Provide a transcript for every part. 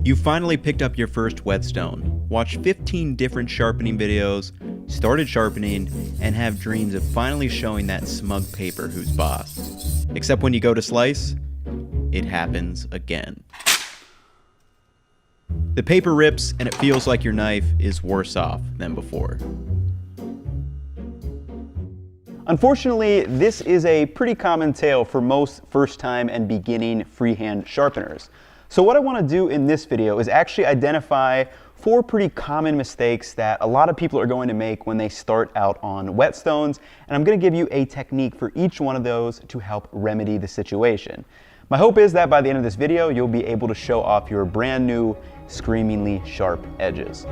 You finally picked up your first whetstone, watched 15 different sharpening videos, started sharpening, and have dreams of finally showing that smug paper who's boss. Except when you go to slice, it happens again. The paper rips and it feels like your knife is worse off than before. Unfortunately, this is a pretty common tale for most first-time and beginning freehand sharpeners. So what I want to do in this video is actually identify 4 pretty common mistakes that a lot of people are going to make when they start out on whetstones, and I'm going to give you a technique for each one of those to help remedy the situation. My hope is that by the end of this video, you'll be able to show off your brand new, screamingly sharp edges.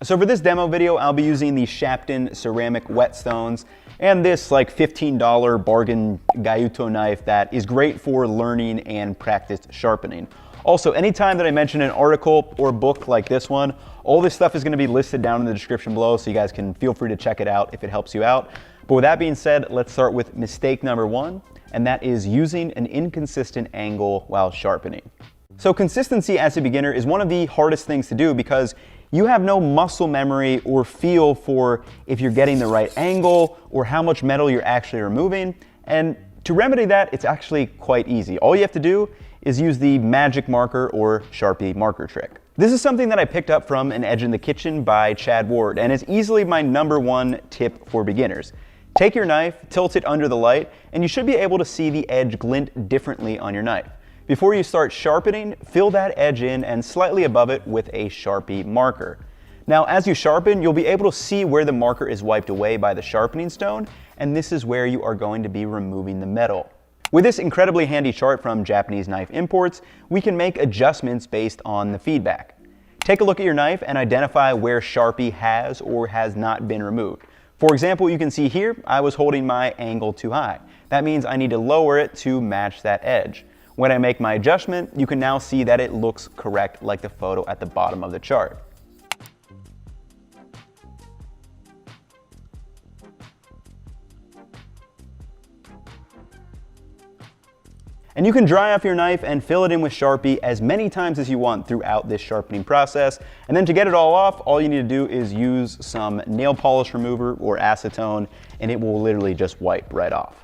So for this demo video, I'll be using the Shapton ceramic whetstones and this like $15 bargain Gaiuto knife that is great for learning and practiced sharpening. Also, anytime that I mention an article or book like this one, all this stuff is going to be listed down in the description below, so you guys can feel free to check it out if it helps you out. But with that being said, let's start with mistake number 1, and that is using an inconsistent angle while sharpening. So consistency as a beginner is one of the hardest things to do because you have no muscle memory or feel for if you're getting the right angle or how much metal you're actually removing. And to remedy that, it's actually quite easy. All you have to do is use the magic marker or Sharpie marker trick. This is something that I picked up from An Edge in the Kitchen by Chad Ward, and it's easily my #1 tip for beginners. Take your knife, tilt it under the light, and you should be able to see the edge glint differently on your knife. Before you start sharpening, fill that edge in and slightly above it with a Sharpie marker. Now, as you sharpen, you'll be able to see where the marker is wiped away by the sharpening stone, and this is where you are going to be removing the metal. With this incredibly handy chart from Japanese Knife Imports, we can make adjustments based on the feedback. Take a look at your knife and identify where Sharpie has or has not been removed. For example, you can see here, I was holding my angle too high. That means I need to lower it to match that edge. When I make my adjustment, you can now see that it looks correct like the photo at the bottom of the chart. And you can dry off your knife and fill it in with Sharpie as many times as you want throughout this sharpening process. And then to get it all off, all you need to do is use some nail polish remover or acetone, and it will literally just wipe right off.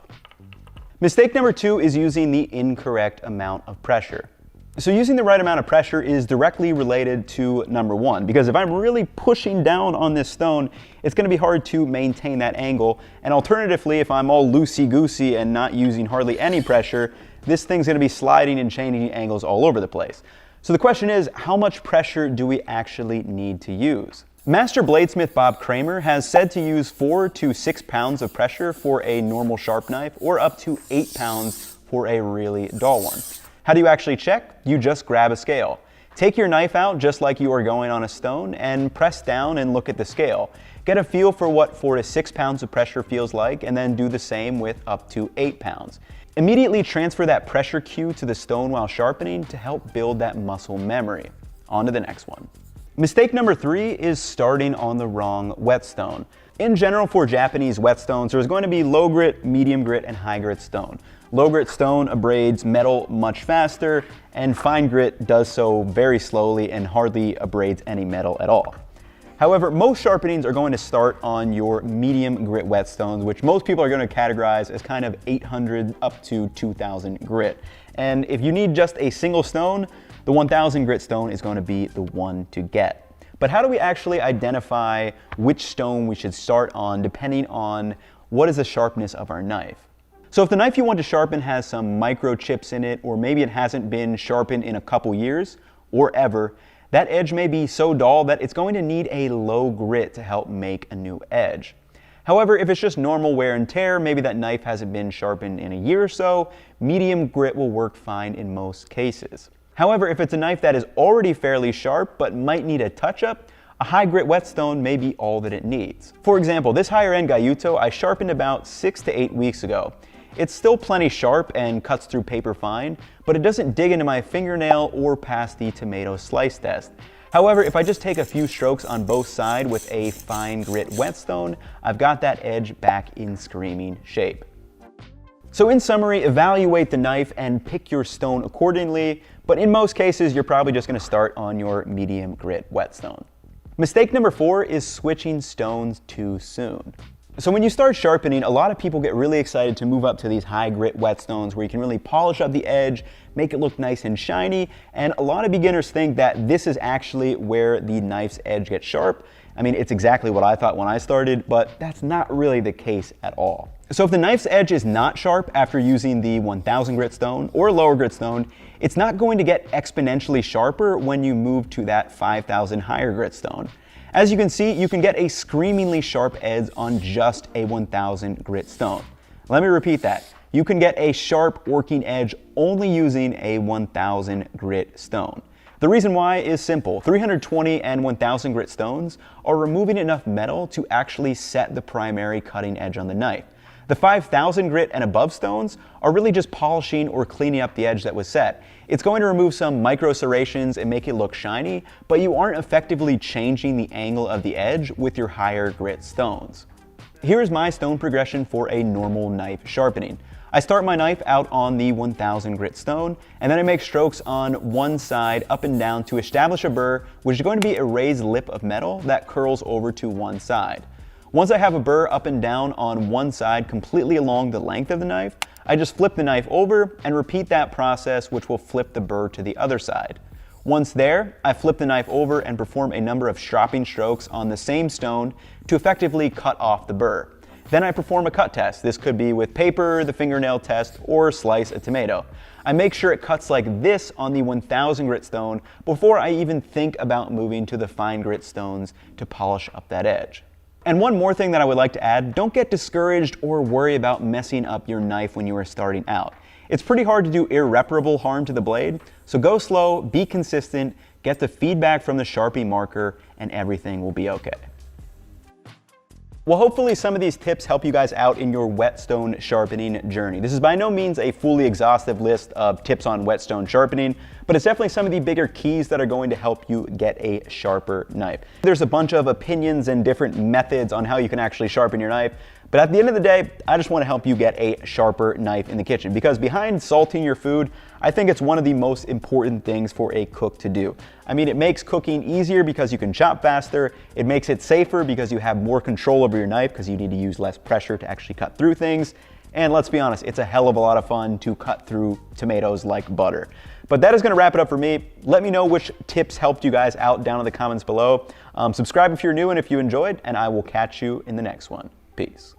Mistake number 2 is using the incorrect amount of pressure. So using the right amount of pressure is directly related to number 1, because if I'm really pushing down on this stone, it's going to be hard to maintain that angle. And alternatively, if I'm all loosey-goosey and not using hardly any pressure, this thing's going to be sliding and changing angles all over the place. So the question is, how much pressure do we actually need to use? Master bladesmith Bob Kramer has said to use 4 to 6 pounds of pressure for a normal sharp knife, or up to 8 pounds for a really dull one. How do you actually check? You just grab a scale. Take your knife out just like you are going on a stone and press down and look at the scale. Get a feel for what 4 to 6 pounds of pressure feels like, and then do the same with up to 8 pounds. Immediately transfer that pressure cue to the stone while sharpening to help build that muscle memory. On to the next one. Mistake number 3 is starting on the wrong whetstone. In general, for Japanese whetstones, there's going to be low grit, medium grit, and high grit stone. Low grit stone abrades metal much faster, and fine grit does so very slowly and hardly abrades any metal at all. However, most sharpenings are going to start on your medium grit whetstones, which most people are going to categorize as kind of 800 up to 2000 grit. And if you need just a single stone, the 1000 grit stone is going to be the one to get. But how do we actually identify which stone we should start on depending on what is the sharpness of our knife? So if the knife you want to sharpen has some microchips in it, or maybe it hasn't been sharpened in a couple years or ever, that edge may be so dull that it's going to need a low grit to help make a new edge. However, if it's just normal wear and tear, maybe that knife hasn't been sharpened in a year or so, medium grit will work fine in most cases. However, if it's a knife that is already fairly sharp but might need a touch-up, a high grit whetstone may be all that it needs. For example, this higher end Galluto I sharpened about 6 to 8 weeks ago. It's still plenty sharp and cuts through paper fine, but it doesn't dig into my fingernail or pass the tomato slice test. However, if I just take a few strokes on both sides with a fine grit whetstone, I've got that edge back in screaming shape. So in summary, evaluate the knife and pick your stone accordingly, but in most cases, you're probably just gonna start on your medium grit whetstone. Mistake number 4 is switching stones too soon. So when you start sharpening, a lot of people get really excited to move up to these high grit whetstones where you can really polish up the edge, make it look nice and shiny, and a lot of beginners think that this is actually where the knife's edge gets sharp. I mean, it's exactly what I thought when I started, but that's not really the case at all. So if the knife's edge is not sharp after using the 1000 grit stone or lower grit stone, it's not going to get exponentially sharper when you move to that 5000 higher grit stone. As you can see, you can get a screamingly sharp edge on just a 1000 grit stone. Let me repeat that. You can get a sharp working edge only using a 1000 grit stone. The reason why is simple. 320 and 1000 grit stones are removing enough metal to actually set the primary cutting edge on the knife. The 5000 grit and above stones are really just polishing or cleaning up the edge that was set. It's going to remove some micro serrations and make it look shiny, but you aren't effectively changing the angle of the edge with your higher grit stones. Here is my stone progression for a normal knife sharpening. I start my knife out on the 1000 grit stone, and then I make strokes on one side up and down to establish a burr, which is going to be a raised lip of metal that curls over to one side. Once I have a burr up and down on one side completely along the length of the knife, I just flip the knife over and repeat that process, which will flip the burr to the other side. Once there, I flip the knife over and perform a number of stropping strokes on the same stone to effectively cut off the burr. Then I perform a cut test. This could be with paper, the fingernail test, or slice a tomato. I make sure it cuts like this on the 1000 grit stone before I even think about moving to the fine grit stones to polish up that edge. And one more thing that I would like to add, don't get discouraged or worry about messing up your knife when you are starting out. It's pretty hard to do irreparable harm to the blade, so go slow, be consistent, get the feedback from the Sharpie marker, and everything will be okay. Well, hopefully some of these tips help you guys out in your whetstone sharpening journey. This is by no means a fully exhaustive list of tips on whetstone sharpening, but it's definitely some of the bigger keys that are going to help you get a sharper knife. There's a bunch of opinions and different methods on how you can actually sharpen your knife, but at the end of the day, I just want to help you get a sharper knife in the kitchen, because behind salting your food, I think it's one of the most important things for a cook to do. I mean, it makes cooking easier because you can chop faster. It makes it safer because you have more control over your knife because you need to use less pressure to actually cut through things. And let's be honest, it's a hell of a lot of fun to cut through tomatoes like butter. But that is going to wrap it up for me. Let me know which tips helped you guys out down in the comments below. Subscribe if you're new and if you enjoyed, and I will catch you in the next one. Peace.